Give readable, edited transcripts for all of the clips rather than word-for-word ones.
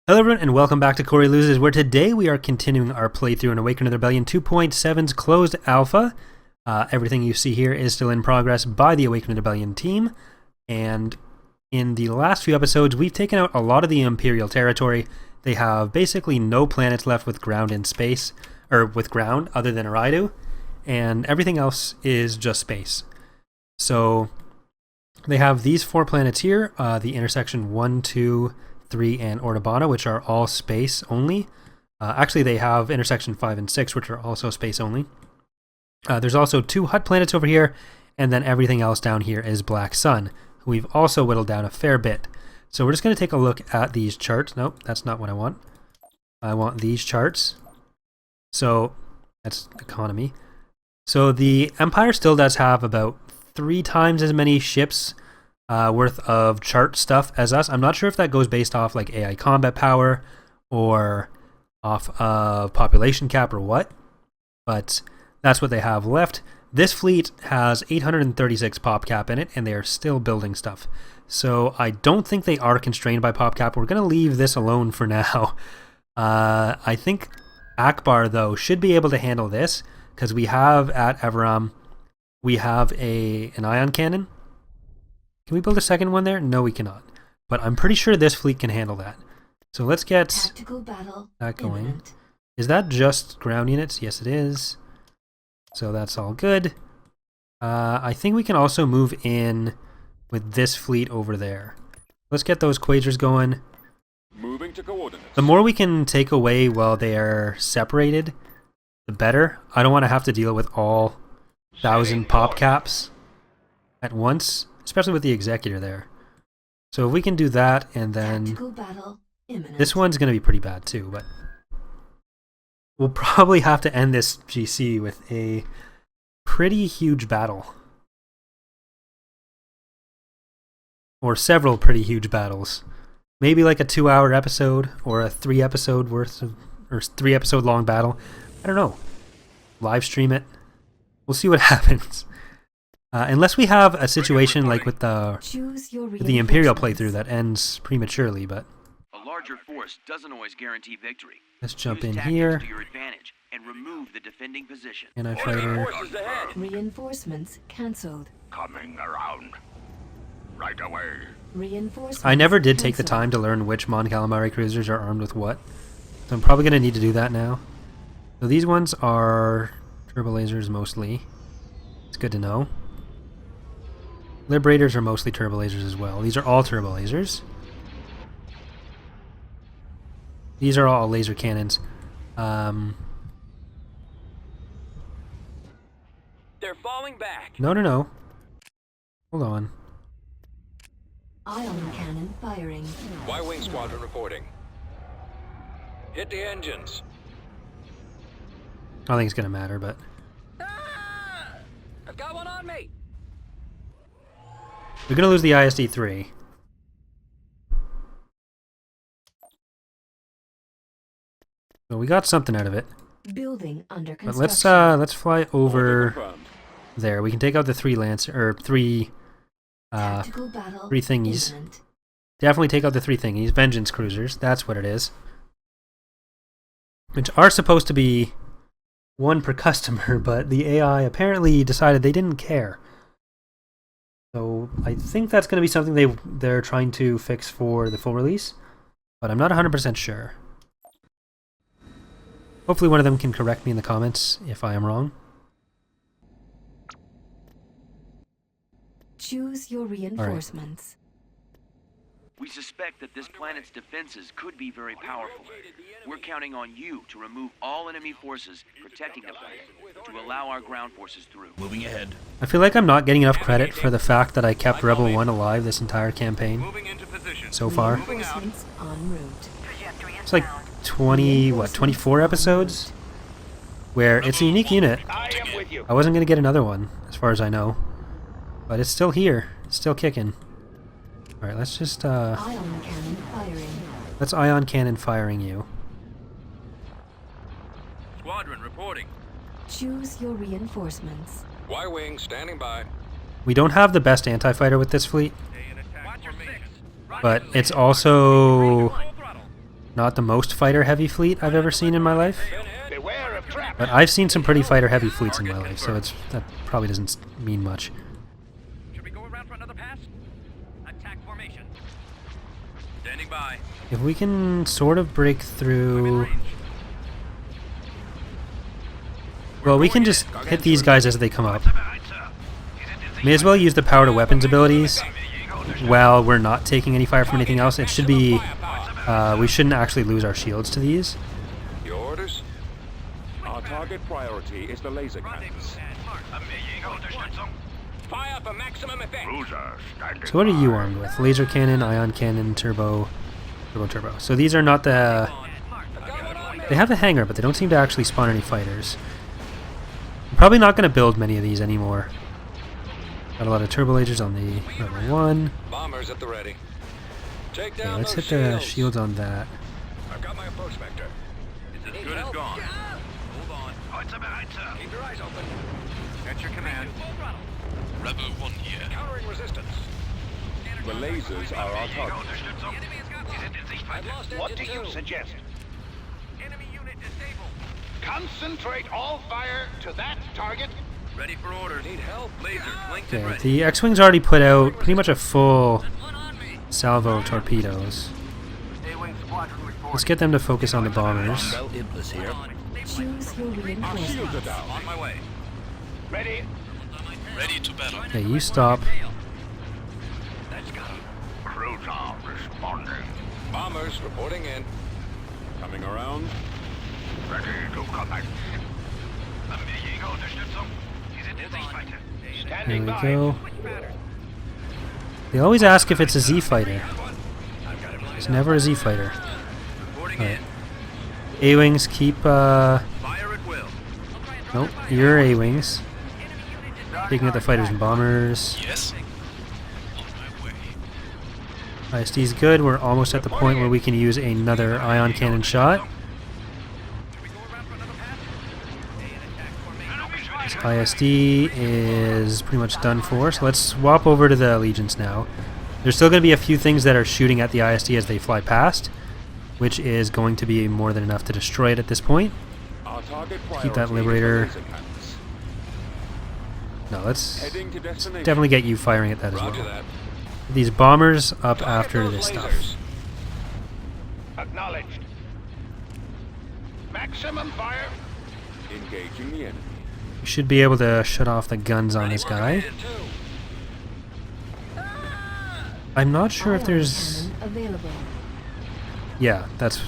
Hello everyone and welcome back to Corey Loses, where today we are continuing our playthrough in Awaken to the Rebellion 2.7's closed alpha. Everything you see here is still in progress by the Awaken to the Rebellion team, and in the last few episodes we've taken out a lot of the Imperial territory. They have basically no planets left with ground in space, or with ground other than Eridu, and everything else is just space. So they have these 4 planets here, the intersection 1, 2, 3, and Ordabana, which are all space only. Actually, they have intersection 5 and 6, which are also space only. There's also 2 Hut planets over here, and then everything else down here is Black Sun, who we've also whittled down a fair bit. So we're just going to take a look at these charts. Nope, that's not what I want. I want these charts. So that's economy. So the Empire still does have about 3 times as many ships worth of chart stuff as us. I'm not sure if that goes based off like AI combat power or off of population cap or what, but that's what they have left. This fleet has 836 pop cap in it, and they are still building stuff. So I don't think they are constrained by pop cap. We're going to leave this alone for now. I think Akbar, though, should be able to handle this, because we have at Everam, we have an ion cannon. Can we build a second one there? No, we cannot. But I'm pretty sure this fleet can handle that. So let's get that going. Imminent. Is that just ground units? Yes, it is. So that's all good. I think we can also move in with this fleet over there. Let's get those quasars going. Moving to coordinates. The more we can take away while they are separated, the better. I don't want to have to deal with all 1,000 pop caps at once, especially with the executor there. So if we can do that, and then this one's going to be pretty bad too, but we'll probably have to end this GC with a pretty huge battle. Or several pretty huge battles. Maybe like a 2-hour episode, or a 3-episode worth of, or 3-episode long battle. I don't know. Live stream it. We'll see what happens. Unless we have a situation like with the Imperial playthrough that ends prematurely, but a larger force doesn't always guarantee victory. Let's jump in here. To your advantage and remove the defending position. Anti-fighter. Reinforcements cancelled. Coming around. Right away. Reinforcements. I never did take the time to learn which Mon Calamari cruisers are armed with what, so I'm probably going to need to do that now. So these ones are turbo lasers mostly. It's good to know. Liberators are mostly turbo lasers as well. These are all turbo lasers. These are all laser cannons. They're falling back. No. Hold on. Ion cannon firing. Y-wing squadron reporting. Hit the engines. I don't think it's gonna matter, but I've got one on me. we're gonna lose the ISD-3. So we got something out of it. Building under But construction. let's fly over Confirmed. there. We can take out the 3 three Tactical battle 3 thingies. imminent. Definitely take out the 3 thingies. Vengeance cruisers, that's what it is. Which are supposed to be 1 per customer, but the AI apparently decided they didn't care. So I think that's going to be something they're trying to fix for the full release, but I'm not 100% sure. Hopefully one of them can correct me in the comments if I am wrong. Choose your reinforcements. We suspect that this planet's defenses could be very powerful. We're counting on you to remove all enemy forces protecting the planet to allow our ground forces through. Moving ahead. I feel like I'm not getting enough credit for the fact that I kept Rebel 1 alive this entire campaign Moving into position. so far. Reinforcements en route. It's like 24 episodes where it's a unique unit. I am with you. I wasn't going to get another one, as far as I know. But it's still here. It's still kicking. Alright, let's just, Ion cannon firing. let's ion cannon firing you. Squadron reporting. Choose your reinforcements. Y-wing standing by. We don't have the best anti-fighter with this fleet, Stay in attack. Watch your 6. but it's also not the most fighter-heavy fleet I've ever seen in my life. Beware of traps. But I've seen some pretty fighter-heavy fleets in my life, so that probably doesn't mean much. Should we go around for another pass? Attack formation. Standing by. If we can sort of break through... Well, we can just hit these guys as they come up. May as well use the power to weapons abilities while we're not taking any fire from anything else. It should be... we shouldn't actually lose our shields to these. Your orders? Our target priority is the laser cannons. Fire for maximum effect. So what are you armed with? Laser cannon, ion cannon, turbo, turbo. So these are not the... They have a hangar, but they don't seem to actually spawn any fighters. I'm probably not going to build many of these anymore. Got a lot of turbo lasers on the level 1. Bombers at the ready. Take Okay, down let's hit those the shields on that. I've got my approach vector. It's as good as gone. Hold on. Points behind, sir. Keep your eyes open. At your command. Rebel 1 here. Countering resistance. The lasers are our target. I've lost What do engine you two. suggest? Enemy unit disabled. Concentrate all fire to that target. Ready for orders. Need help? Lasers linked and Okay, ready. the X-Wing's already put out pretty much a full salvo of torpedoes. Let's get them to focus on the bombers. Choose your reinforcements. On my way. Ready? Ready to battle. Okay, you stop. Cruiser responding. Bombers reporting in. Coming around. Ready to commence. Unterstützung. Sie sind in Sichtweite. There Standing we by. go. They always ask if it's a Z fighter. It's never a Z fighter. Reporting Alright. in. A-Wings, keep, Fire at will. nope, you're A-Wings. Taking out the fighters and bombers. Yes. On my way. ISD's good, we're almost at the point where we can use another ion cannon shot. Should we go around for another pass? This ISD is pretty much done for, so let's swap over to the Allegiance now. There's still going to be a few things that are shooting at the ISD as they fly past, which is going to be more than enough to destroy it at this point. Our target Keep that priority Liberator. is the laser cannons. No, let's Heading to destination. definitely get you firing at that as Roger well. that. These bombers up Target after those this stuff. lasers. Acknowledged. Maximum fire. Engaging the enemy. We should be able to shut off the guns on this guy. Engine two. I'm not sure if Ion there's... cannon available. Yeah, that's...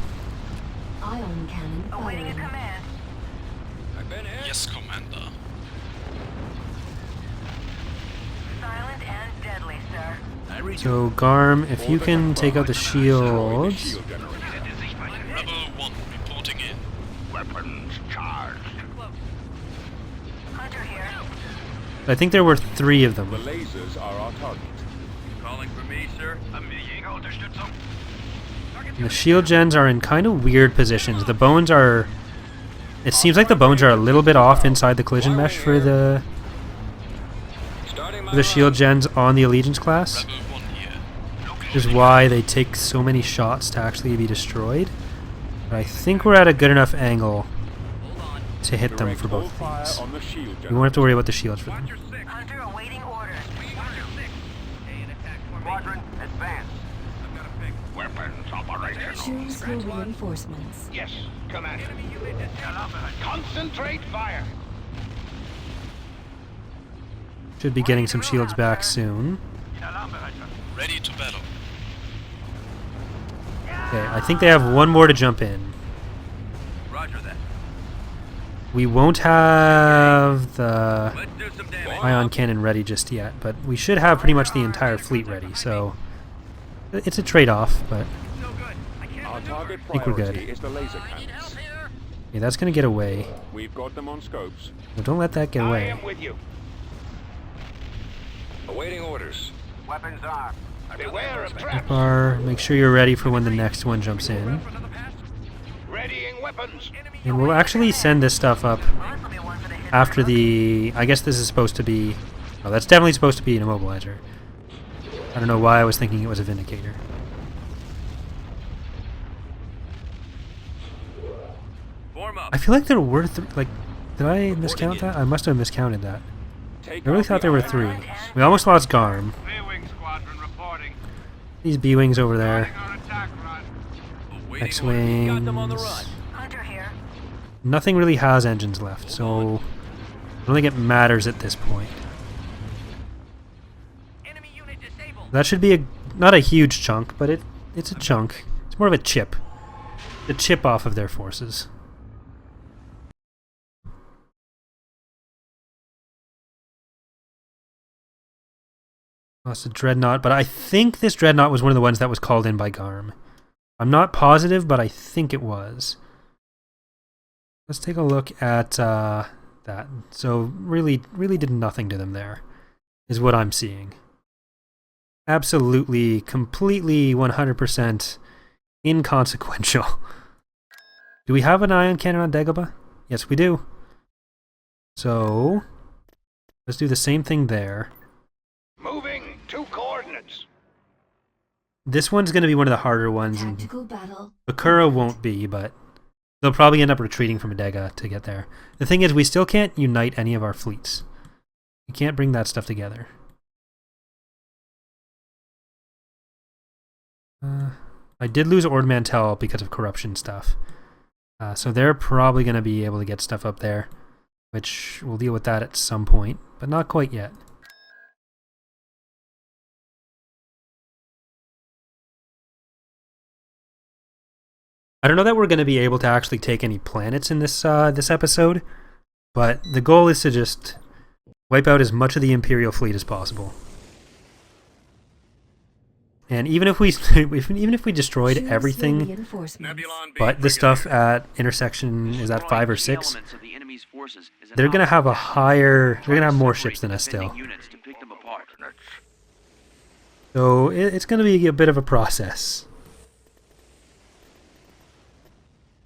Ion cannon firing. I've been hit. Yes, Commander. Silent and deadly, sir. So, Garm, if you can take out the shields... Shield generator. Rebel 1 reporting in. Weapons charged. Hunter here. I think there were 3 of The them. lasers are our target. Calling for me, sir. Unterstützung. And the shield gens are in kind of weird positions. The bones are... It seems like the bones are a little bit off inside the collision mesh for the Starting my shield gens on the Allegiance class. Rebel 1 here. Which is why they take so many shots to actually be destroyed. But I think we're at a good enough angle to hit them direct for full both fire of these. on the shield We won't have to worry about the shields for them. Roger 6. Hunter awaiting orders. Roger 6. Stay in attack formation. Quadrant advance. I've got a fix. Weapons operational. Choose your reinforcements. Yes, Commander. Enemy unit disabled. Concentrate fire. Should be getting some shields back soon. Ready to battle. Okay, I think they have one more to jump in. Roger that. We won't have the Let's do some damage. ion cannon ready just yet, but we should have pretty much the entire fleet ready, so it's a trade-off, but So good. I can't Our target think we're good. priority is the laser cannons. yeah, that's going to get away. We've got them on scopes. So don't let that get I away. am with you. Awaiting orders. Weapons armed. Beware of traps. Make sure you're ready for when the next one jumps in. another pass. Readying weapons. And we'll actually send this stuff up This will be one for the hit. after the... I guess this is supposed to be... Oh, that's definitely supposed to be an immobilizer. I don't know why I was thinking it was a Vindicator. I feel like there were like, did I miscount that? I must have miscounted that. I really thought there were 3. We almost lost Garm. B-Wing Squadron reporting. These B-Wings over there. Our attack run. X-Wings. Hunter here. Nothing really has engines left, so I don't think it matters at this point. Enemy unit disabled. That should be not a huge chunk, but it's a chunk. It's more of a chip. The chip off of their forces. Lost a dreadnought, but I think this dreadnought was one of the ones that was called in by Garm. I'm not positive, but I think it was. Let's take a look at that. So really did nothing to them there, is what I'm seeing. Absolutely, completely, 100% inconsequential. Do we have an ion cannon on Dagobah? Yes, we do. So let's do the same thing there. Moving to coordinates. This one's going to be one of the harder ones, and Tactical battle. Bakura won't be, but they'll probably end up retreating from Adega to get there. The thing is, we still can't unite any of our fleets. We can't bring that stuff together. I did lose Ord Mantell because of corruption stuff. So they're probably going to be able to get stuff up there, which we'll deal with that at some point, but not quite yet. I don't know that we're going to be able to actually take any planets in this this episode, but the goal is to just wipe out as much of the Imperial fleet as possible. And even if we destroyed Choose everything, your reinforcements. but the stuff at intersection is at 5 or 6, they're gonna have they're gonna have more ships than us still. So it's gonna be a bit of a process.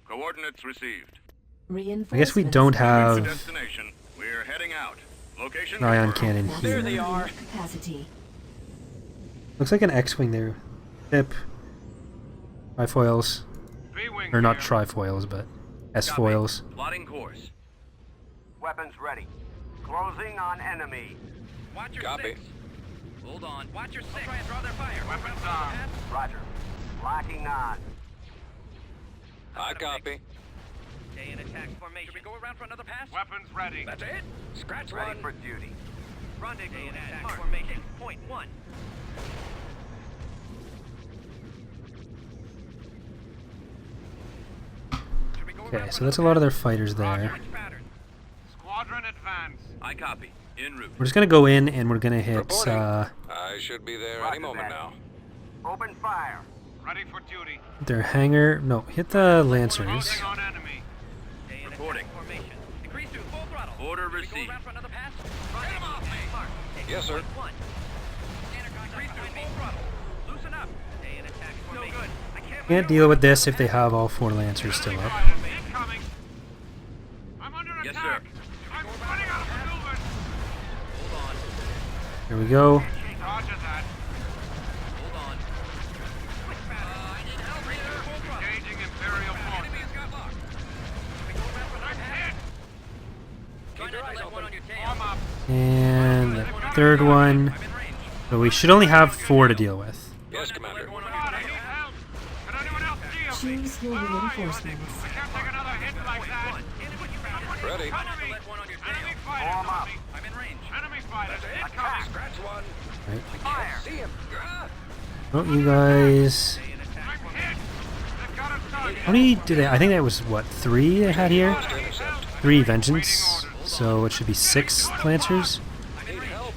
Coordinates received. I guess we don't have Destination. We're heading out. Location. an ion cannon There here. they are. Capacity. Looks like an X-wing there. Pip. Trifoils. B-Wing Or not here. trifoils, but S-foils. Plotting course. Weapons ready. Closing on enemy. Watch your Copy. 6. Hold on. Watch your 6. Try and draw their fire. Weapons armed. Roger. Locking on. I copy. Stay in attack formation. Should we go around for another pass? Weapons ready. That's it. Scratch Ready one. for duty. Rendezvous in attack formation. Point 1. Should we go Okay, around so for that's a another lot of their pass? fighters there. Switch pattern. Squadron advance. I copy. En route. We're just gonna go in and we're gonna hit Reporting. I should be there any moment now. Open fire. Ready for duty. their hangar. No, hit the Lancers. Closing on enemy. Stay in Reporting. attack formation. Increase to full throttle. Order Should we received. go around for another pass? Rendezvous. Mark. Yes, sir. Point 1. Increase to full throttle. Loosen up. Stay in attack formation. No good. I can't Can't deal with this if they have all 4 Lancers still up. Incoming. I'm under Yes, attack. sir. I'm running out of maneuvers. Hold on. Here we go. Roger that. Hold on. Switch pattern. I need help here. Full throttle. Engaging Imperial Enemy forces. has got locked. Should we go around for another pass? Try not to let one on your tail. Arm up. And the third one. I'm in range. So we should only have 4 to deal with. Yes, Commander. Come on, I need help. Can anyone else see him? Choose your Where are you? reinforcements. I can't take another hit like that. Ready. Enemy. Let one on your Enemy tail. fighters on me. I'm in range. Enemy fighters. Incoming. Scratch one. Right. Fire. See him. Oh, you guys. Stay in attack I'm formation. hit. They've got us targeted. How many did they? I think that was what, 3 they had here? Lost intercept. 3 Vengeance. So it should be 6 Lancers. Need help.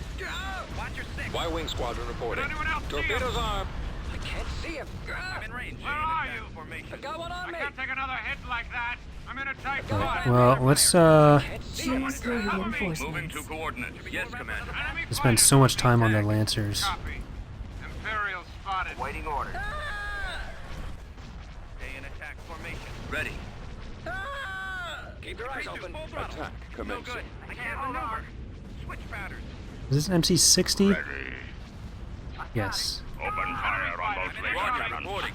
Watch your 6. Y-wing squadron reporting. Anyone else see him? Torpedoes armed. I can't see him. I'm in range. Where are you? Formation. Got one on I me. can't take another hit like that. I'm in a tight Right, spot. well, let's Choose your Moving reinforcements. to coordinates. Yes, Commander. Enemy spend fighters so much on time on the attack. Lancers. Copy. Imperial spotted. Waiting orders. Stay in attack formation. Ready. Keep your eyes Increase to open. full throttle. Attack No commencing. good. I can't maneuver. Switch pattern. Is this MC-60? Yes. Open fire on those Roger. Reporting.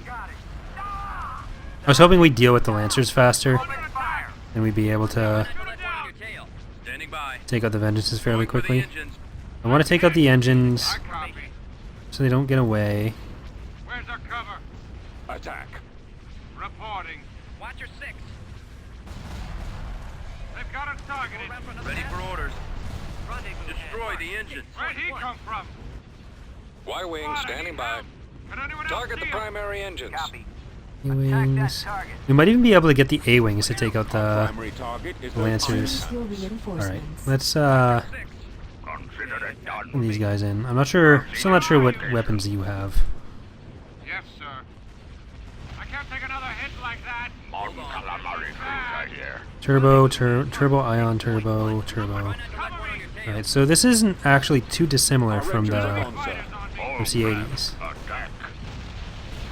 I was hoping we'd deal with the Lancers faster. Open fire. and we'd be able to Let one on your tail. Standing by. take out the Vengeances fairly Going for the quickly. engines. I want to take out the engines I copy. so they don't get away. Where's our cover? Attack. Reporting. Watch your six. They've got us targeted. Go around for another Ready for orders. Destroy the engines. Where'd he come from? Y-wing Spotted. standing by. Can anyone else Target the see him? primary engines. A-wings. We might even be able to get the A-wings to take out the Primary target is the Lancers. Choose your Alright, reinforcements. let's Six. Consider it done. put these guys in. I'm not sure, still not sure what weapons you have. Yes, sir. I can't take another hit like that. Hold on. Cruiser here. Turbo, turbo, ion, turbo, turbo. Try not to let one on your tail. Alright, so this isn't actually too dissimilar Our from Rangers are the gone, sir. from C-80s. Attack.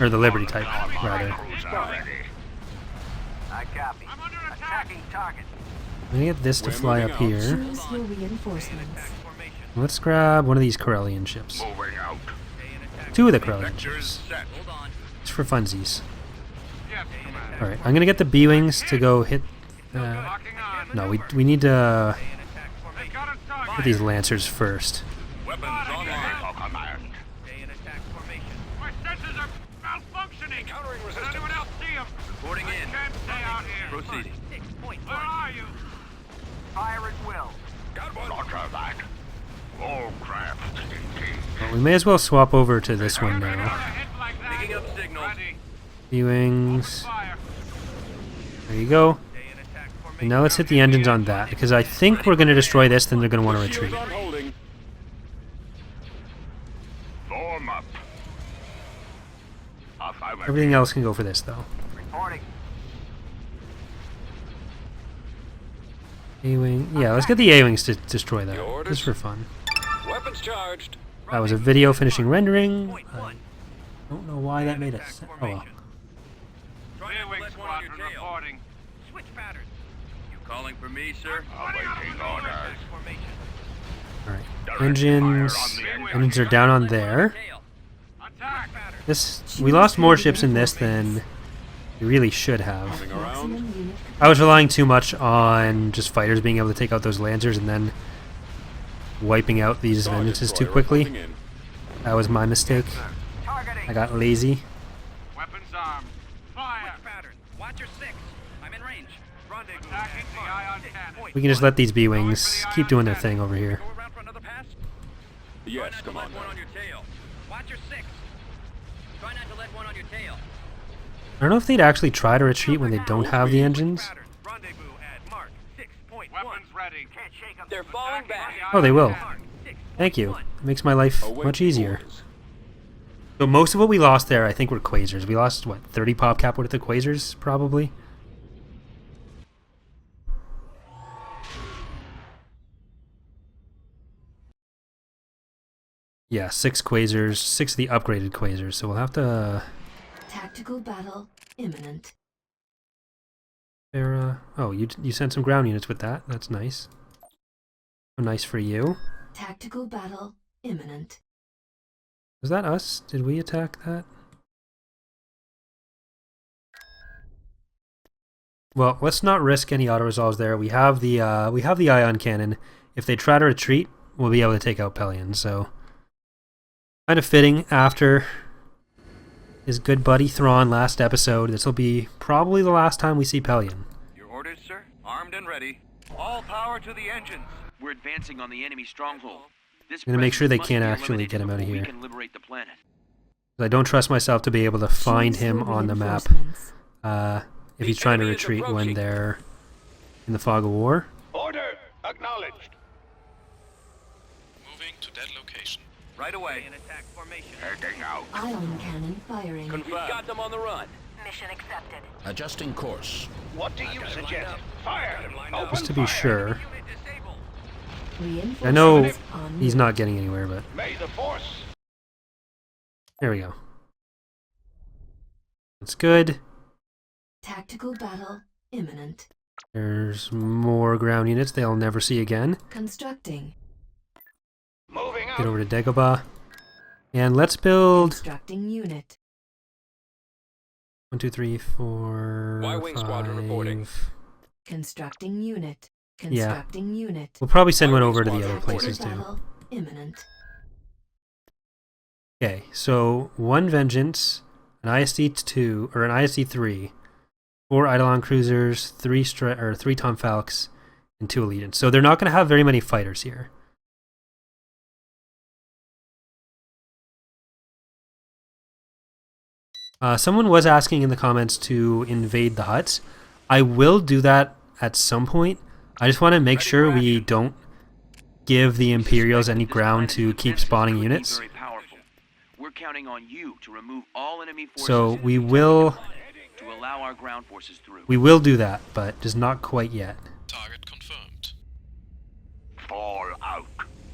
Or the Liberty type, rather. Cruiser ready. I copy. I'm under attack. Attacking target. I'm gonna get this to We're fly moving up out. here. Choose your reinforcements. Formation. Let's grab one of these Corellian ships. Moving out. Stay in attack. Two of the Corellian Vectors ships. set. Hold on. Just for funsies. Yes, Commander. Alright, I'm gonna get the B-Wings to go hit... Locking on. no, we need to Stay in attack They've formation. got us hit targeted. these Lancers first. Weapons online. Command. Stay in attack formation. My sensors are malfunctioning. Encountering Can resistance. anyone else see him? Reporting I in. can't stay out here. Proceeding. 6.1. Where are you? Fire at will. Got one. Roger that. All craft engaged. Well, we may as well swap over to this one Another now. hit like that. Picking up signals. Ready. B-Wings. Fire. There you go. Stay in attack formation. And now let's hit the engines on that, because I think we're gonna destroy this, then they're gonna want to Shields retreat. on holding. Form up. Everything else can go for this, though. Reporting. A-Wing. Yeah, let's get the A-Wings to destroy that, Your orders? just for fun. Weapons charged. That was a video finishing rendering. Point I one. don't know why that made us. Oh well. Try not to Wing let one on your squadron tail. reporting. Switch patterns. You calling for me, sir? Awaiting orders. Attack formation. Alright. Engines are down on there. Tail. Attack. Pattern. This we lost more ships in this than we really should have. Moving around. Maximum unit I was relying too much on just fighters being able to take out those Lancers and then wiping out these Star Vengeances too Destroyer quickly. reporting in. That was my mistake. Targeting. I got lazy. Weapons armed. Fire. Switch pattern. Watch your six. I'm in range. Rendezvous. Attacking the ion cannon. We can just let these B-Wings keep doing their thing over here. Go around for another pass. Yes, Try not to let Commander. one on your tail. Watch your six. Try not to let one on your tail. I don't know if they'd actually try to retreat when they don't have the engines. Pattern. Rendezvous at mark 6.1. Weapons ready. Can't shake 'em. They're falling back. Oh, they will. Mark 6.1. Thank you. It makes my life Awaiting much easier. orders. So most of what we lost there, I think, were Quasars. We lost, what, 30 PopCap worth of Quasars, probably? Yeah, 6 Quasars, 6 of the upgraded Quasars, so we'll have to... tactical battle imminent. oh, you sent some ground units with that. That's nice. Oh, nice for you. Tactical battle imminent. Was that us? Did we attack that? Well, let's not risk any auto resolves there. We have the ion cannon. If they try to retreat, we'll be able to take out Pelion. So, kind of fitting after his good buddy Thrawn last episode. This will be probably the last time we see Pelion. Your orders, sir? Armed and ready. All power to the engines. We're advancing on the enemy stronghold. This I'm gonna make sure they presence can't must be actually get him eliminated out of before here. We can liberate the planet. I don't trust myself to be able to find Choose him your on the map reinforcements. if he's trying to enemy is retreat when approaching. they're in the fog of war. Order acknowledged. Moving to that location. Right away. In attack formation. Heading out. Ion cannon firing. We've got them on the run. Mission accepted. Adjusting course. What do you suggest? Fire. Open Just to be fire. sure. Unit disabled. Reinforcements I know on he's route. not getting anywhere, but May the force. there we go. That's good. Tactical battle imminent. There's more ground units they'll never see again. Constructing. Moving Get out. over to Dagobah. And let's build Constructing unit. 1, 2, 3, 4, Y-wing squadron reporting. 5. Constructing unit. Constructing unit. We'll probably send one over to the other places too. Battle imminent. Okay, so 1 Vengeance, an ISD-2, or an ISD-3, 4 Eidolon Cruisers, 3 Tom Falcons, and 2 Allegiants. So they're not going to have very many fighters here. Someone was asking in the comments to invade the huts. I will do that at some point. I just want to make sure we don't give the Imperials any ground to keep spawning units. We're counting on you to remove all enemy forces. So we will to allow our ground forces through. We will do that, but just not quite yet. Target confirmed. Fall out.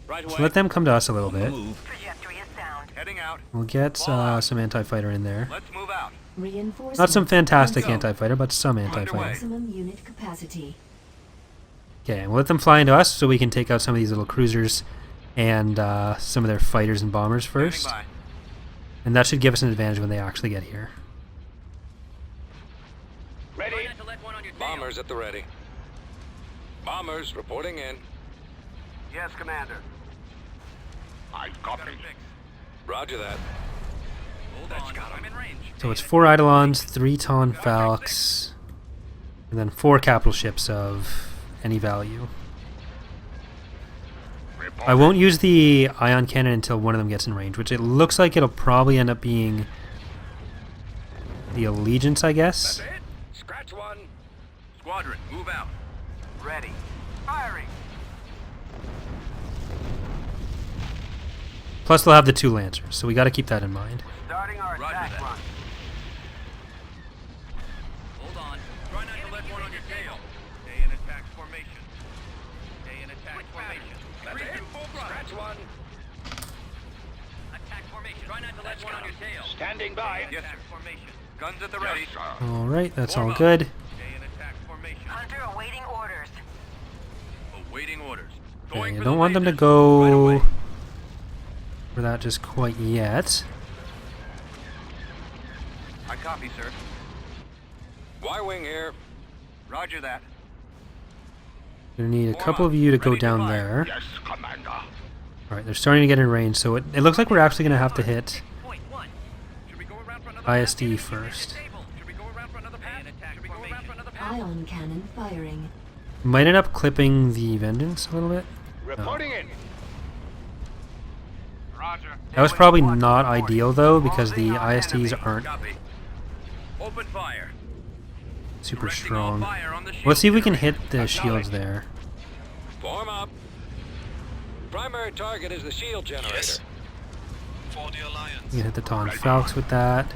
Right away. So let them come to us a little bit. Trajectory is sound. Heading out. We'll get some anti-fighter in there. Let's move out. Reinforcement. Not some fantastic Go. anti-fighter, but some anti-fighter. Maximum unit capacity. Okay, and we'll let them fly into us so we can take out some of these little cruisers and some of their fighters and bombers first. Standing by. And that should give us an advantage when they actually get here. Ready? Try not to let one on your tail. Bombers at the ready. Bombers reporting in. Yes, Commander. I copy. Roger that. Hold on. I'm in range. So it's 4 Eidolons, 3 Tom Falcons, and then 4 capital ships of any value. I won't use the ion cannon until one of them gets in range, which it looks like it'll probably end up being the Allegiance, I guess. That's it. Scratch one. Squadron, move out. Ready. Firing. Plus they'll have the 2 Lancers, so we got to keep that in mind. Starting our attack that. run. Hold on. Try not to let one on your tail. Stay in attack formation. Stay in attack formation. That's it. Scratch one. Attack formation. Try not to let one on your tail. Standing by. Stay in Yes, attack sir. formation. Guns at the ready. Yes, sir. Alright, that's all Form up. good. Stay in attack formation. Hunter awaiting orders. Awaiting orders. Okay, Going I for don't the want them to lasers. go Right away. for that just quite yet. I copy, sir. Y-wing here. Roger that. Gonna need a couple of you to go Ready to down fire. there. Yes, Commander. Alright, they're starting to get in range, so it looks like we're actually gonna have to hit Point 1. Should we go around for another pass? ISD first. Should we go around for another pass? Should we go around for another pass? Ion cannon firing. Might end up clipping the Vengeance a little bit. Reporting in. Roger. That was probably not ideal though, because the ISDs aren't Copy. Open fire. super Directing all strong. fire on the shield Let's see if we can generator. hit the shields there. Form up. Primary target is the shield generator. Yes. For the Alliance. We can hit the Tom Falcons with that.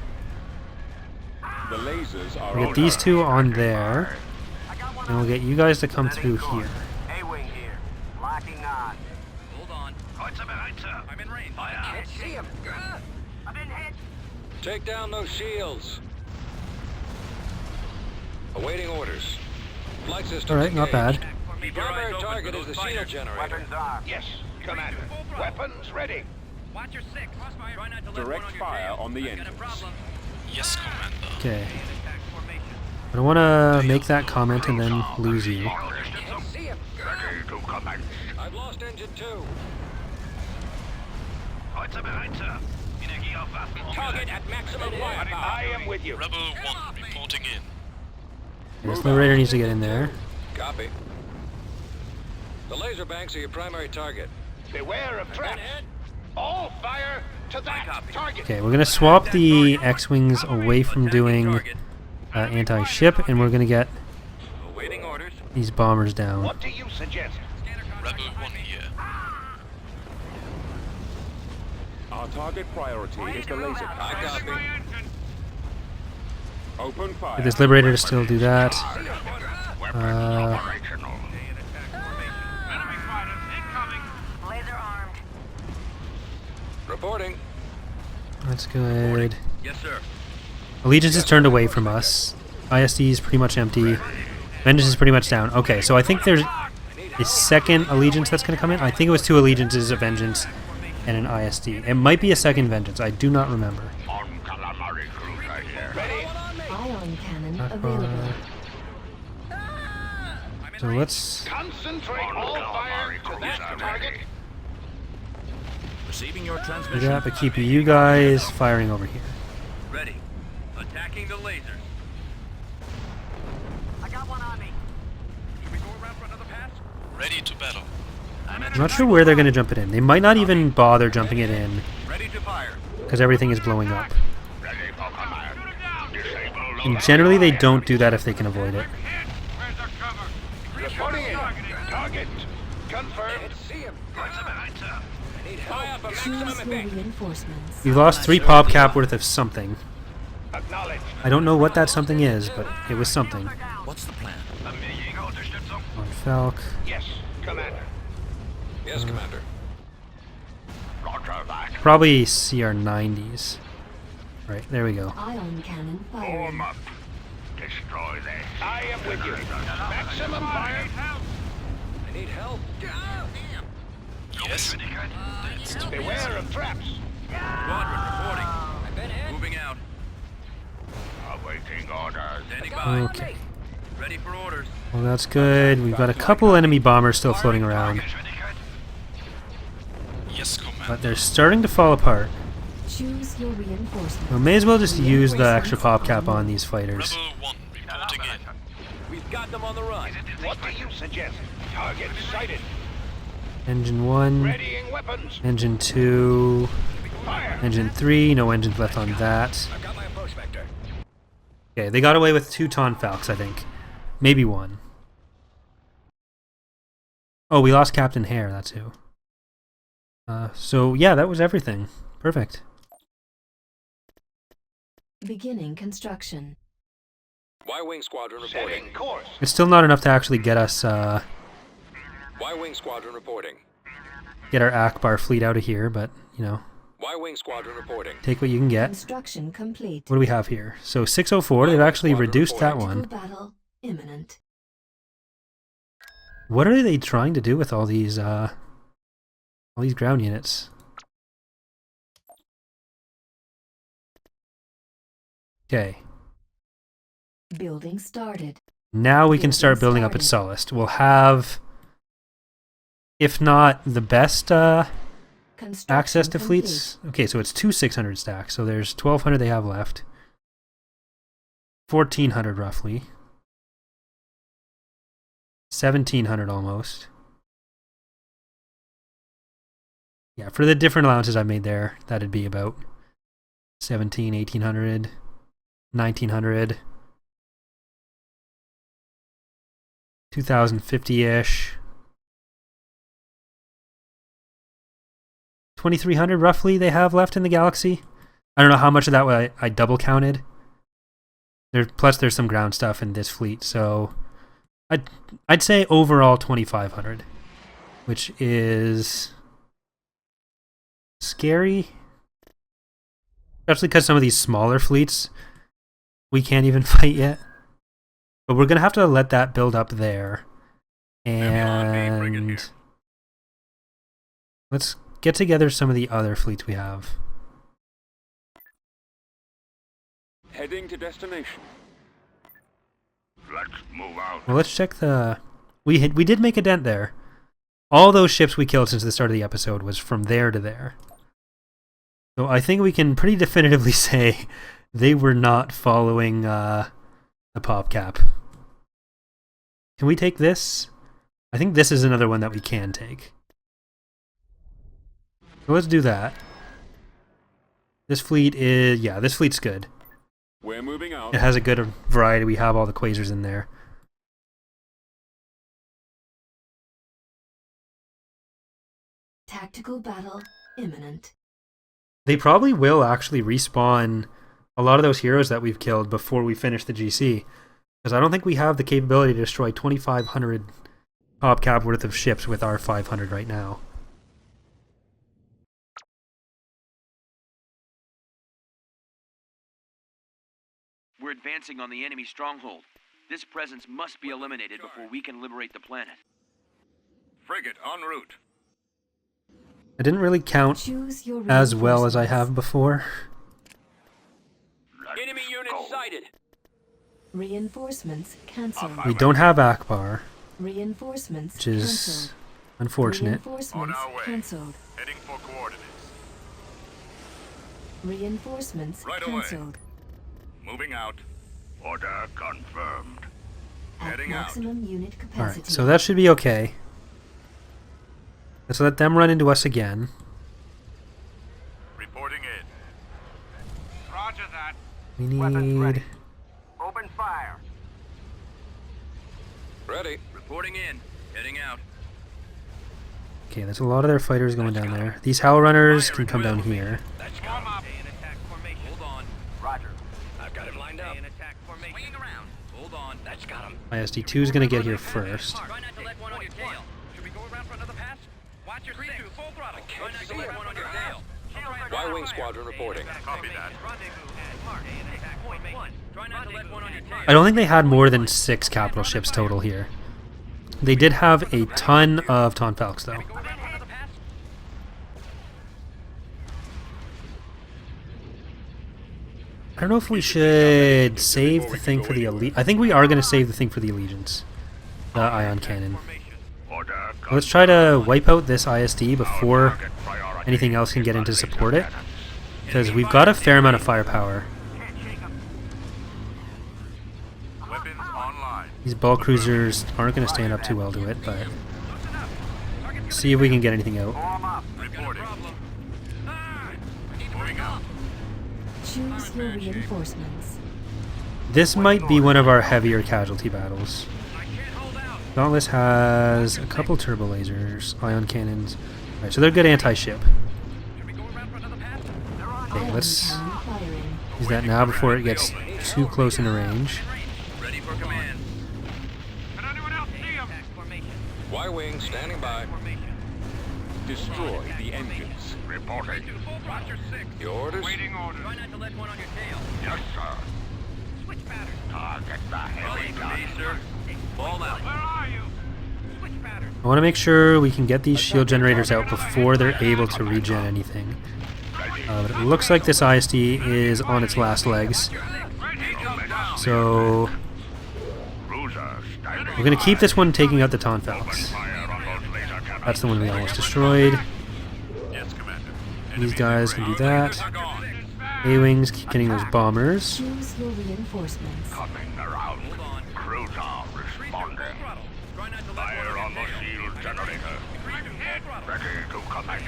The lasers are We'll get these 2 on there, and we'll get you guys to come through here. A-wing here. Locking on. Hold on. I'm in range. Can't see him. I've been hit. Take down those shields. Awaiting orders. Flight systems Alright, not engaged. bad. Keep your eyes Primary open target for is those the shield fighters. generator. Weapons armed. Yes, Commander. Weapons ready. Watch your 6. Crossfire. Try not to let Direct one on your fire tail. on the I've got a engines. problem. Yes, Commander. Okay. Stay in attack formation. I don't want to make that comment and then lose you. Can't see him. Ready to commence. I've lost engine 2. Target at maximum firepower. I am with you. Rebel 1 reporting in. This Liberator needs to get in there. Copy. The laser banks are your primary target. Beware of traps. All fire to that target. Okay, we're going to swap the X-Wings away from doing anti-ship, and we're going to get Awaiting orders. these bombers down. What do you suggest? Rebel 1 here. Our target priority is the laser. I copy. Open fire. Get this Liberator to still do that. Weapons operational. Enemy fighters incoming. Laser armed. Reporting. That's good. Yes, sir. Allegiance is turned away from us. ISD is pretty much empty. Vengeance is pretty much down. Okay, so I think there's a second Allegiance that's going to come in. I think it was 2 Allegiances, a Vengeance, and an ISD. It might be a second Vengeance. I do not remember. On calamari cruiser here. Ready. Ion cannon Not available. far. So let's... Concentrate all fire to that target. Receiving your do transmission. that, but keep you guys firing over here. Ready. Attacking the lasers. I got one on me. Should we go around for another pass? Ready to battle. I'm not sure where they're going to jump it in. They might not even bother jumping it in, Ready to fire. because everything is blowing up. And generally they don't do that if they can avoid it. Where's the cover? Reporting in. Target confirmed. See him. I need Fire help. for Choose maximum your effect. reinforcements. We've lost 3 PopCap worth of something. Acknowledged. I don't know what that something is, but it was something. What's the plan? On Falk. Yes, Commander. Yes, Commander. Roger that. Probably CR90s. Right, there we go. Ion cannon firing. up. Destroy this. I am with you. Maximum fire. I need help. Yes. That's to be Beware of traps. Squadron reporting. I've been hit. Moving out. Awaiting orders. Standing by. Okay. Ready for orders. Well, that's good. We've got a couple enemy bombers still floating around, Yes, Commander. but they're starting to fall apart. Choose your reinforcements. We may as well just use the extra PopCap on these fighters. Rebel 1 reporting in. We've got them on the run. What do you suggest? Target sighted. Engine 1, Readying weapons. Engine 2, Fire. Engine 3, no engines left on that. I've got my approach vector. Okay, they got away with 2 Falks, I think. Maybe 1. Oh, we lost Captain Hare, that's who. So, yeah, that was everything. Perfect. Beginning construction. Y-Wing Squadron reporting. Setting course. It's still not enough to actually get us, Y-Wing Squadron reporting. get our Akbar fleet out of here, but, you know, Y-Wing Squadron reporting. take what you can get. Construction complete. What do we have here? So 604, they've actually reduced that one. Tactical battle imminent. What are they trying to do with all these ground units? Okay. Building started. Now we can start building up at Solist. We'll have, if not the best Construction access to complete. fleets. Okay, so it's 2 600 stacks. So there's 1,200 they have left. 1,400 roughly. 1,700 almost. Yeah, for the different allowances I made there, that'd be about 1,700, 1,800, 1,900, 2,050-ish. 2,300 roughly they have left in the galaxy. I don't know how much of that I double counted. Plus there's some ground stuff in this fleet, so I'd say overall 2,500, which is scary, especially because some of these smaller fleets we can't even fight yet. But we're gonna have to let that build up there, and let's get together some of the other fleets we have. Heading to destination. Let's move out. Well, let's check the. We did make a dent there. All those ships we killed since the start of the episode was from there to there. So I think we can pretty definitively say they were not following the PopCap. Can we take this? I think this is another one that we can take. So let's do that. This fleet is... yeah, this fleet's good. We're moving out. It has a good variety. We have all the quasars in there. Tactical battle imminent. They probably will actually respawn a lot of those heroes that we've killed before we finish the GC. Because I don't think we have the capability to destroy 2,500 PopCap worth of ships with our 500 right now. We're advancing on the enemy stronghold. This presence must be eliminated before we can liberate the planet. Frigate en route. I didn't really count Choose your as well as I reinforcements. have before. Enemy unit sighted. Reinforcements cancelled. We don't have Akbar. Reinforcements which is cancelled. unfortunate. Reinforcements On our way. cancelled. Heading for coordinates. Reinforcements Right away. cancelled. Moving out. Order confirmed. At Heading out. maximum unit capacity. Alright, so that should be okay. Let's let them run into us again. Reporting in. Roger that. We need... Open fire. Ready. Reporting in. Heading out. Okay, there's a lot of their fighters going down there. These Howl Runners can come down here. Let's warm up. Stay in attack formation. Hold on. Roger. I've got him lined up. Stay in attack formation. Swinging around. Hold on. That's got him. ISD-2 is going to get here first. Try not to let one on your tail. Should we go around for another pass? Watch your 3-2, full throttle. Try not to let one on your tail. Y-wing squadron reporting. Copy that. Rendezvous at Mark. Stay in attack formation. Try not to let one on your tail. I don't think they had more than 6 capital ships total here. They did have a ton of Tonfalques, though. Go around for another pass? I don't know if we should save the thing for the elite. I think we are going to save the thing for the Allegiance. The ion cannon. Order Let's try to wipe out this ISD before anything else can get in to support it. Because we've got a fair amount of firepower. weapons online. These ball cruisers aren't going to stand up too well to it, but see if we can get anything out. Warm up. Reporting. Moving out. Choose your reinforcements. This might be one of our heavier casualty battles. Dauntless has a couple turbo lasers, ion cannons. Alright, so they're good anti-ship. Okay, let's Cannon firing. use that now before it gets too close into range. Ready for command. Can anyone else see him? Y-wing standing by. Destroy the engines. Reporting. Your orders. Waiting orders. Try not to let one on your tail. Yes, sir. Switch pattern. Target the heavy For me, sir. Ball out. Where are you? Switch pattern. I want to make sure we can get these shield generators out before they're able to regen anything. But it looks like this ISD is on its last legs. So we're going to keep this one taking out the Tonfalques. That's the one we almost destroyed. Yes, Commander. These guys can do that. A-Wings keep getting those bombers. Choose your reinforcements. Coming around. Cruiser responding. Try not to let Fire on the shield generator. Ready to command.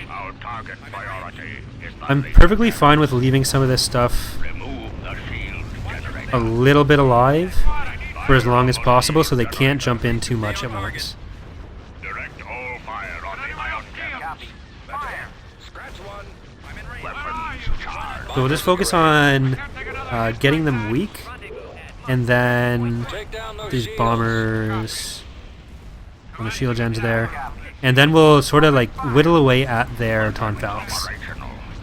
Our target priority is the I'm laser. perfectly fine with leaving some of this stuff Remove the shield generator. a little bit alive for as long as possible so they can't jump in too much at once. Direct all fire on the ion cannons. Fire. Scratch one. I'm in range. Weapons charged. So we'll just focus on getting them weak, and then Take down those these shields. bombers on the shield gens there, and then we'll sort of like whittle away at their Tonfalques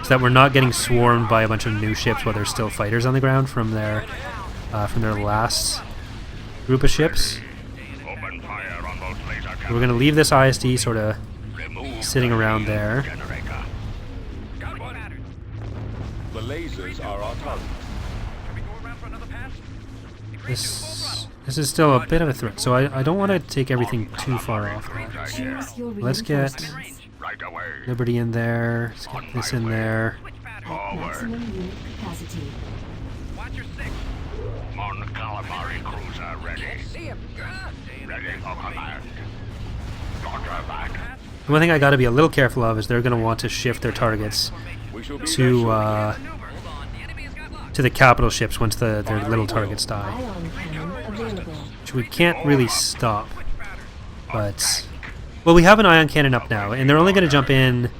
so that we're not getting swarmed by a bunch of new ships while there's still fighters on the ground from their last group of ships. Open fire on those laser So we're cannons. gonna leave this ISD sort of Remove sitting the around shield there. generator. The lasers are our target. Should we go around for another pass? This is still a bit of a threat, so I don't want to take everything too far off that. Choose your Let's get reinforcements. Right away. Liberty in there, let's get this in there. Switch pattern. At maximum unit capacity. Watch your 6. Mon Calamari cruiser ready. See him. Ready for command. Roger that. The one thing I got to be a little careful of is they're going to want to shift their targets We shall be to Hold on. The enemy has got locked. to the capital ships once their little targets die, Ion cannon available. which we can't really stop. But well, we have an ion cannon up now, and they're only going to jump in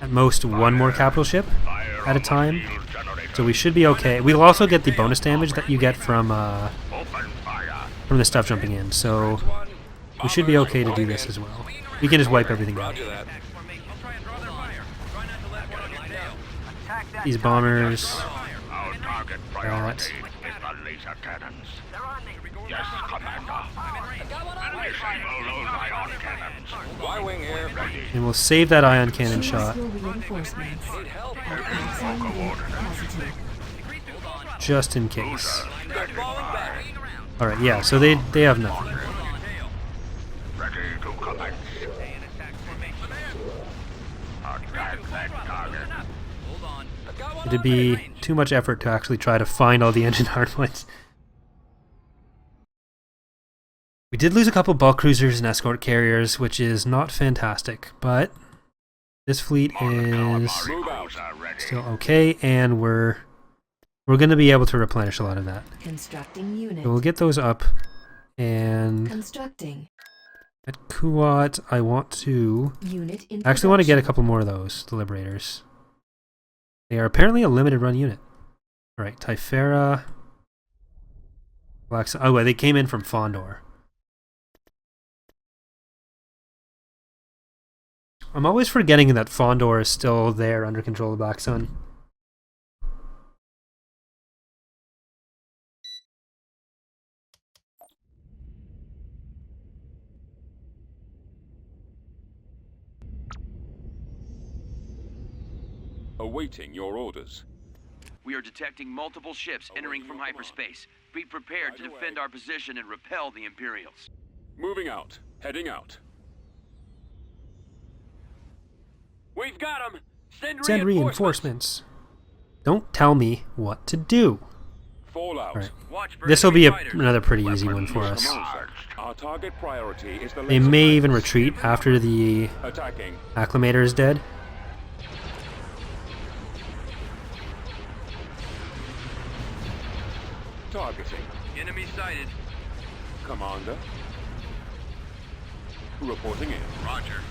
at most one more capital ship at a time, Shield generator. so we should be okay. We'll also get the bonus damage that you get from Open fire. the stuff jumping in, so we should be okay to do this as well. We can just wipe everything out. Roger that. Attack formation. I'll try and draw their fire. Try not to let one on your tail. Attack that. These bombers, Our target priority is the laser cannons. They're on me. Yes, Commander. Disable those ion cannons. Y-wing here. and we'll save that ion cannon Choose shot your reinforcements. Need help. At maximum unit capacity. just in case. They're falling back. Alright, yeah, so they have nothing. It'd be too much effort to actually try to find all the engine hardpoints. We did lose a couple bulk cruisers and escort carriers, which is not fantastic, but this fleet is still okay, and we're going to be able to replenish a lot of that. Constructing unit. So we'll get those up, and Constructing. at Kuwait, I want to... Unit in I actually want to get a production. couple more of those, the Liberators. They are apparently a limited run unit. Alright, Typhera... Black Sun... Oh, they came in from Fondor. I'm always forgetting that Fondor is still there under control of Black Sun. Awaiting your orders. We are detecting multiple ships entering from hyperspace. Be prepared to defend our position and repel the Imperials. Moving out. Heading out. We've got them. Send reinforcements. Don't tell me what to do. Fallout. Alright. Watch for This will be enemy fighters. another pretty easy one for us. Our target priority is the They laser may banks. even retreat after the Attacking. Acclimator is dead. Targeting. Enemy sighted. Commander. Reporting in. Roger.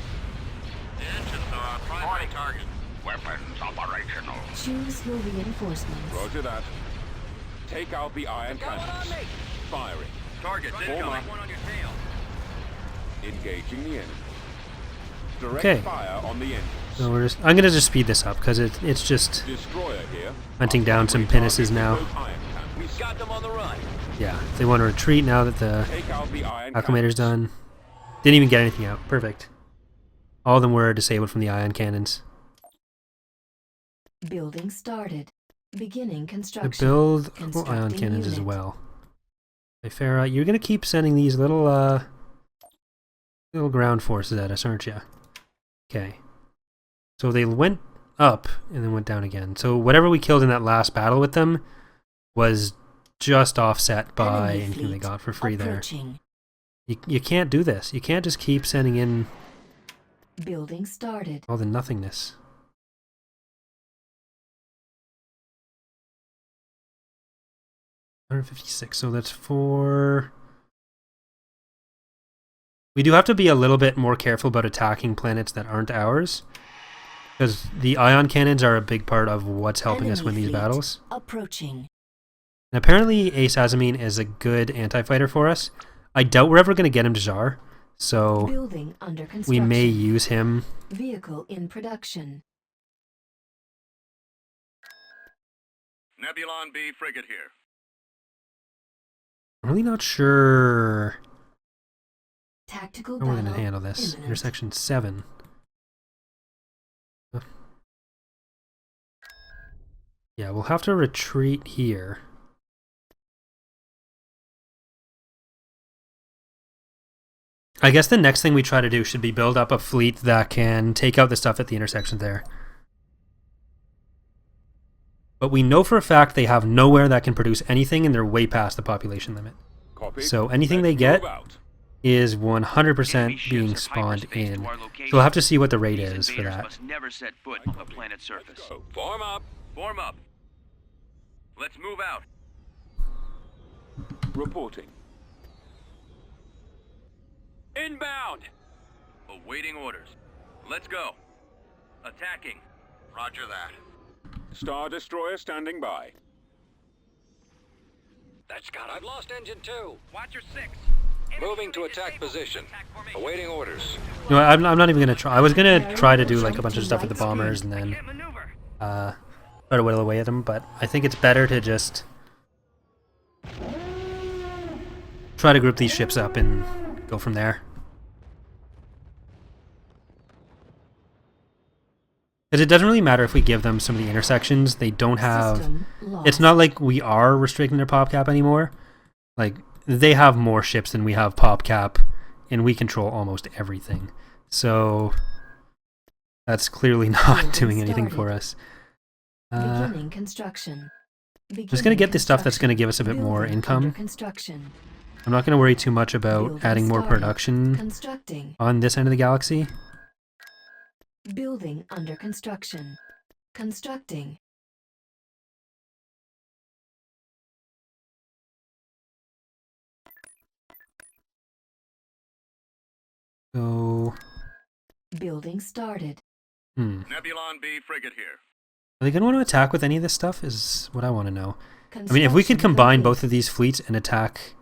The engines are our primary target. Weapons operational. Choose your reinforcements. Roger that. Take out the iron cannons. Firing. Targets Form incoming. up. One on your tail. Engaging the enemy. Direct Okay. fire on the engines. So I'm gonna just speed this up because it's just Destroyer here. hunting down some pinnaces now. We've got them on the run. Yeah, they want to retreat now that the Take out the iron Acclimator's cannons. done. Didn't even get anything out. Perfect. All of them were disabled from the ion cannons. Building started. Beginning To construction. build ion Constructing cannons as unit. well. Hey, Farah, you're gonna keep sending these little ground forces at us, aren't you? Okay. So they went up and then went down again. So whatever we killed in that last battle with them was just offset by Enemy anything they fleet got for free approaching. there. You can't do this. You can't just keep sending in Building started. all the nothingness. $156, so that's 4. We do have to be a little bit more careful about attacking planets that aren't ours, because the ion cannons are a big part of what's helping us Enemy win these fleet battles. Approaching. And apparently Ace Azamine is a good anti-fighter for us. I doubt we're ever going to get him to Jar, so Building under we construction. may use him. Vehicle in production. Nebulon B frigate here. I'm really not sure Tactical how we're going to battle handle this. imminent. Intersection 7. Yeah, we'll have to retreat here. I guess the next thing we try to do should be build up a fleet that can take out the stuff at the intersection there. But we know for a fact they have nowhere that can produce anything and they're way past the population limit. Copy. So anything Let's they get move out. is Enemy 100% ships being have spawned hyperspace in. to our So location. we'll have to see what the rate These is for invaders that. must never set foot on the planet's surface. Go. Form up. Form up. Let's move out. Reporting. Inbound. Awaiting orders. Let's go. Attacking. Roger that. Star Destroyer standing by. That's Scott. I've lost engine 2. Watch your 6. Moving to attack position. Awaiting orders. No, I'm not even gonna try. I was gonna try to do like a bunch of stuff with the bombers and then Can't maneuver. try to whittle away at them, but I think it's better to just try to group these ships up and go from there. Because it doesn't really matter if we give them some of the intersections. They don't have... System lost. It's not like we are restricting their pop cap anymore. Like, they have more ships than we have pop cap, and we control almost everything. So, that's clearly not Building doing anything for started. us. Beginning Beginning construction. Just gonna get the stuff that's gonna give us a bit more Building income. under construction. I'm not gonna worry too much about Building adding more started. production Constructing. on this end of the galaxy. Building under construction. Constructing. So, Building started. Nebulon B frigate here. are they gonna want to attack with any of this stuff? Is what I want to know. I mean, if we could Construction combine complete. both of these fleets and attack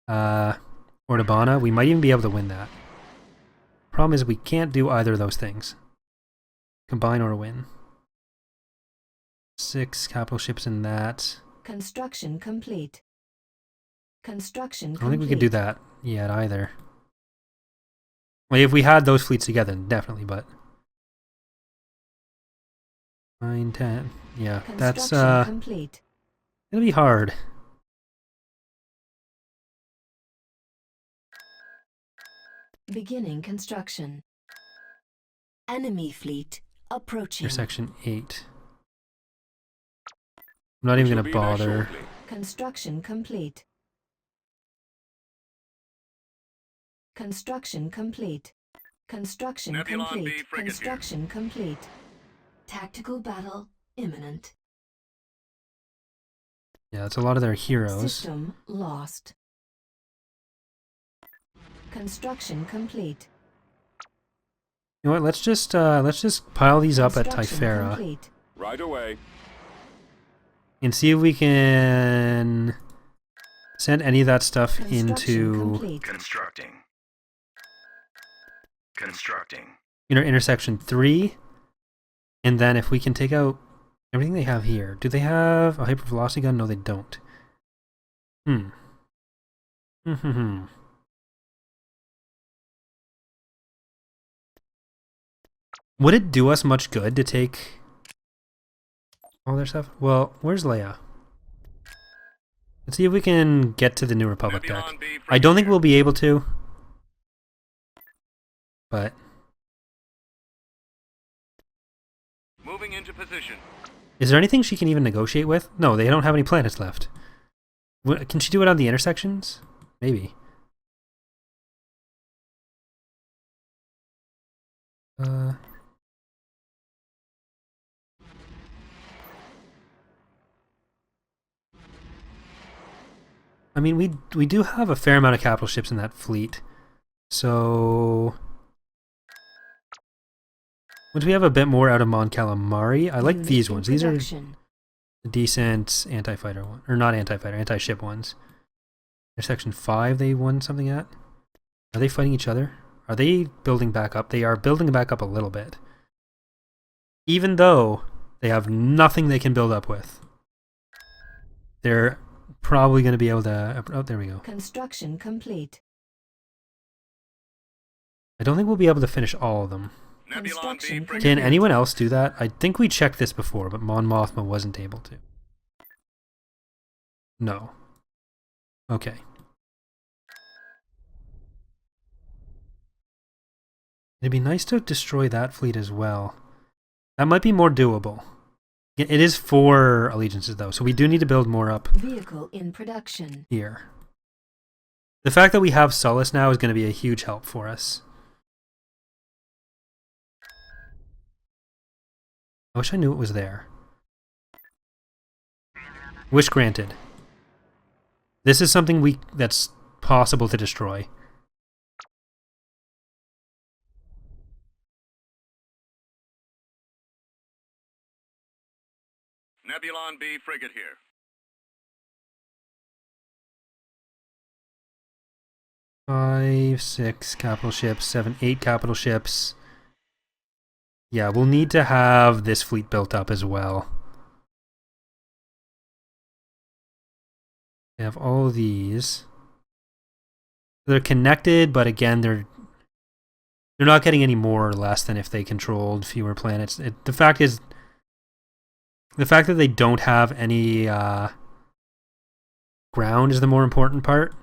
Ordabana, we might even be able to win that. Problem is, we can't do either of those things. Combine or win. 6 capital ships in that. Construction complete. Construction I complete. don't think we could do that yet either. Well, if we had those fleets together, definitely, but 9, 10. Yeah, that's Construction complete. gonna be hard. Beginning construction. Enemy fleet approaching. Intersection 8. I'm not even gonna bother. Construction complete. Construction complete. Construction Nebulon B complete. frigate here. Construction complete. Tactical battle imminent. Yeah, that's a lot of their heroes. System lost. Construction complete. You know what? Let's just pile these up at Construction Typhera complete. Right away. and see if we can send any of that stuff Construction into complete. Constructing. Constructing. intersection 3, and then if we can take out everything they have here. Do they have a hypervelocity gun? No, they don't. Would it do us much good to take all their stuff? Well, where's Leia? Let's see if we can get to the New Republic deck. Nebulon B frigate I don't think here. we'll be able to, but Moving into position. is there anything she can even negotiate with? No, they don't have any planets left. Can she do it on the intersections? Maybe. I mean, we do have a fair amount of capital ships in that fleet, so once we have a bit more out of Mon Calamari, I like Unit these in ones. These are production. the decent anti-fighter one, or not anti-fighter, anti-ship ones. Intersection 5, they won something at. Are they fighting each other? Are they building back up? They are building back up a little bit, even though they have nothing they can build up with. They're probably going to be able to... Oh, there we go. Construction complete. I don't think we'll be able to finish all of them. Nebulon B Construction frigate. Can anyone else do that? I think we checked this before, but Mon Mothma wasn't able to. No. Okay. It'd be nice to destroy that fleet as well. That might be more doable. It is 4 allegiances though, so we do need to build more up Vehicle in production. here. The fact that we have Sullus now is going to be a huge help for us. I wish I knew it was there. Wish granted. This is something that's possible to destroy. Nebulon B frigate here. Five, 6 capital ships, 7, 8 capital ships. Yeah, we'll need to have this fleet built up as well. They have all of these. They're connected, but again, they're not getting any more or less than if they controlled fewer planets. The fact that they don't have any ground is the more important part.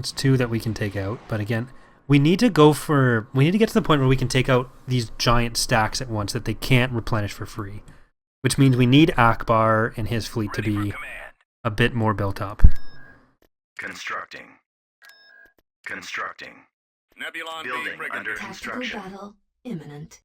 That's 2 that we can take out. But again, we need to get to the point where we can take out these giant stacks at once that they can't replenish for free. Which means we need Akbar and his fleet to be a bit more built up. Constructing. Constructing. Nebulon Building B under Tactical construction. battle imminent.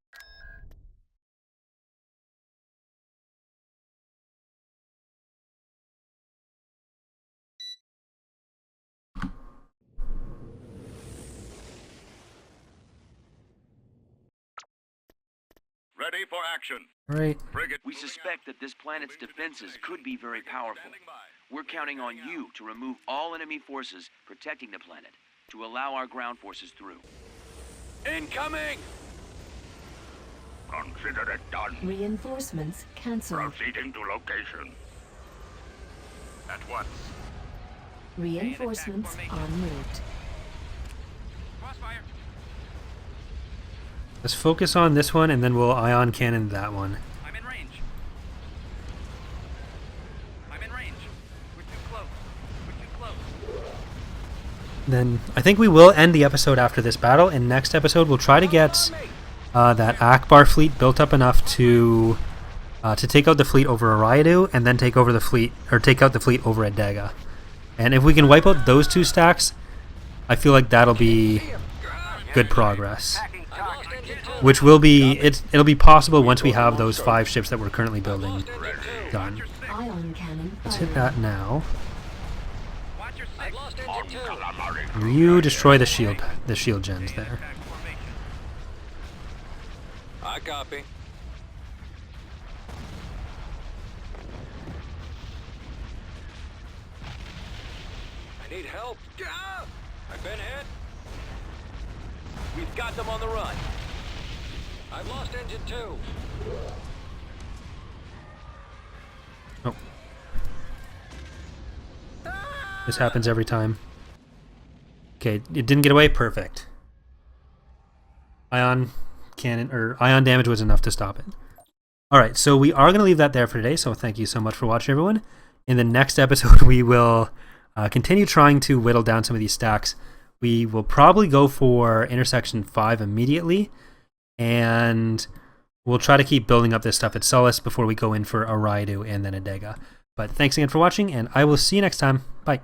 Ready for action. Right. Frigate. We suspect that this planet's defenses could be very powerful. We're counting on you to remove all enemy forces protecting the planet, to allow our ground forces through. Incoming! Consider it done. Reinforcements cancelled. Proceeding to location. At once. Reinforcements en route. Crossfire. Let's focus on this one, and then we'll ion cannon that one. I'm in range. I'm in range. We're too close. We're too close. Then I think we will end the episode after this battle, and next episode we'll try to get that Akbar fleet built up enough to take out the fleet over Ariadu, and then take out the fleet over Adega. And if we can wipe out those 2 stacks, I feel like that'll be good progress. Which will be it'll be possible once we have those 5 ships that we're currently building done. Ion cannon Let's hit firing. that now. Watch your I've six. lost engine 2. And you destroy the shield gens there. Attack formation. I copy. I need help. Ah! I've been hit. We've got them on the run. I've lost engine 2. Oh. This happens every time. Okay, it didn't get away. Perfect. Ion cannon or ion damage was enough to stop it. All right, so we are going to leave that there for today. So thank you so much for watching, everyone. In the next episode, we will continue trying to whittle down some of these stacks. We will probably go for intersection 5 immediately, and we'll try to keep building up this stuff at Sullust before we go in for Ariadu and then Adega. But thanks again for watching, and I will see you next time. Bye.